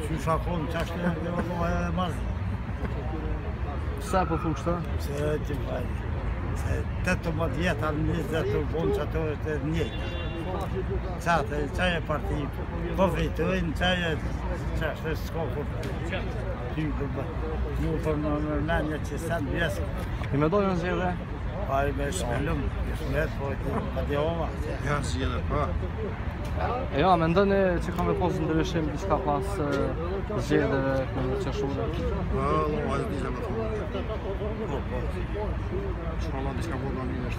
Që shakon që ashtë e vëllohet e mazë. Pse po thu kështu? Se të fajnë. Se 18 vjetë alë 20 të vonë që ato është e njëjtë. Qaj e parti po vritojnë, qaj është e s'ko për ty mu për në mërmenje që sen vjesë. I me dojnë zgjede? Pa i me shmelum, i shmet, po i di ova. Ja, zgjede, pa. E ja, me ndëni që ka me posë ndryshim diçka pas zgjedeve në qeshore? Po, ajë diçka më thonë. Po. Shkolla diçka më thonë në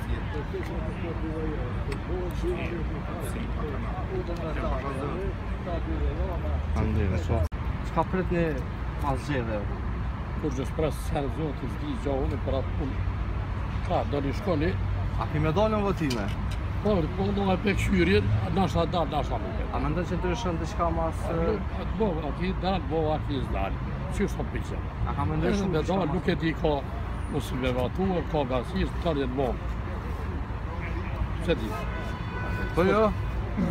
Andrejve, so. Çka pritni pas zgjedeve? Kur që shpresë sërë zotë s'di gjohën për atë punë. Ka, do një shkoni. A ki me dalën votime? Po, do e pe këshyrin, nashta dalë, nashta më pe. A me ndën që ndryshën diçka mas... Bo, ati dalë, bo, ati s'dalë. Që shtë pëjqe. A ka me ndryshën Me diçka dalë, mas... nuk e di ka mos me vatu, ka gasis, të tërjet bo. Se di. Po jo?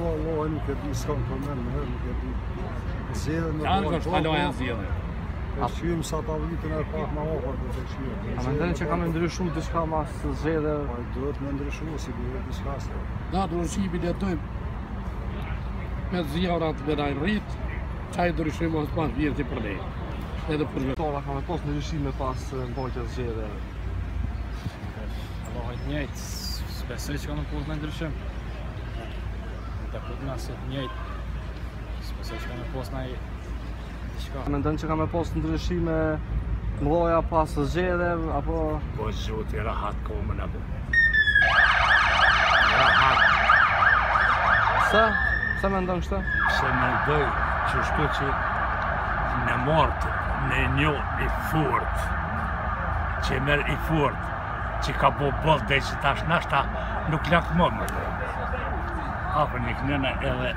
Wallah, nuk e di, s'kam përmen me herë, nuk e di. Zgjede në Janë ka shpalohen zjedhe. E shymë sa ta vitën e pak ma ofër për të shymë. A me ndën që ka me ndryshu diçka mas zgjedeve? Po, duhet me ndryshu, si duhet diçka se. Na, do në shqipin e dojmë me zjarat me najnë rritë, qaj ndryshim është pas vjerti për ne. Edhe për me. Tola ka me pos ndryshime pas mbajtjes zgjedeve? Allahojt njëjtë, s'besoj që ka me pos me ndryshim. Në të këtë nësit njëjtë, s'besoj që ka me pos në diçka. Me ndën që ka me pos ndryshime mloja pas zgjedeve, apo... Po zotë, rahat komën apo. Se? Se me ndën kështë? Se me ndoj që shtu që në mortë në një i fort, që merë i fort, që ka bo bëllë dhe që tash nashta nuk lakë më më. Hapër një kënëna edhe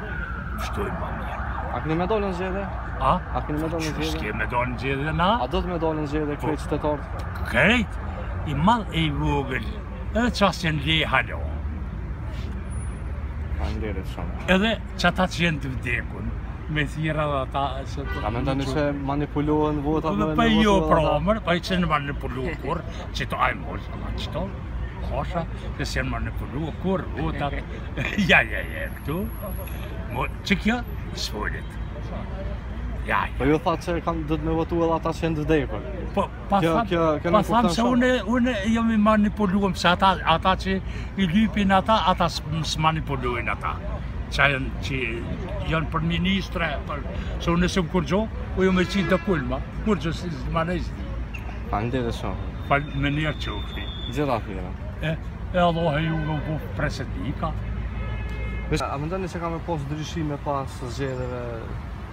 shtuj më mirë. A keni me dollën zgjede? A? A keni me dollën Që zgjede? s'ke me dollën zgjede na? A do të me dollën zgjede krejt qytetarët? Krejt, i madh e i vogël, edhe qasjen le halo. Faleminderit shumë. Edhe që ata që jenë të vdekun, me thira dhe ata që të... A me ndoni që manipulohen votat me Pa jo votat pra ata? omër, pa i që në manipulu kur, që to ajë mos, ama qëto, kosha, që se në manipulu kur, votat, ja, këtu, që kjo, s'folit. Ja. Po ju thatë që kanë dhëtë me votu edhe ata që jenë të vdekur. Po, pa thamë se unë jam i manipuluam, se ata që i lypin ata s'manipuluin ata. Që janë për ministre, se unë nësëm kur gjo, u jo me qitë të kulma, kur gjo si manejzdi. Faleminderit shumë. Me njerë që u fi. Gjitha fira. E allohe ju me bu presedika. A me ndoni që ka me pos ndryshime pas zgjedeve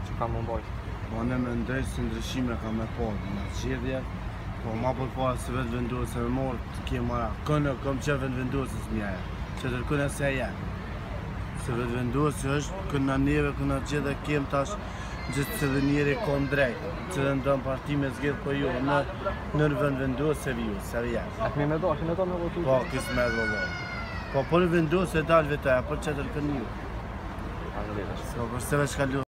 që ka më mbajt? Po, ne me ndoj se ndryshime ka me po në zgjedhje, po ma përpara se vetë vendosë me morë të kemë mara. Kënë kom që vetë vendosës mjaja, që tërkune se jenë. Se vetë vendosë është kënë në neve, kënë në gjithë dhe kemë tash gjithë që dhe njeri kom drejtë, që dhe ndëm parti me zgjedhë po jo, në vend vendosë se viju, se jenë. A kemi me do me votu? Po, kisë me dhe. Po, për vendosë e dalë vete, për që tërkën ju. Faleminderit. So, për se veç kalu.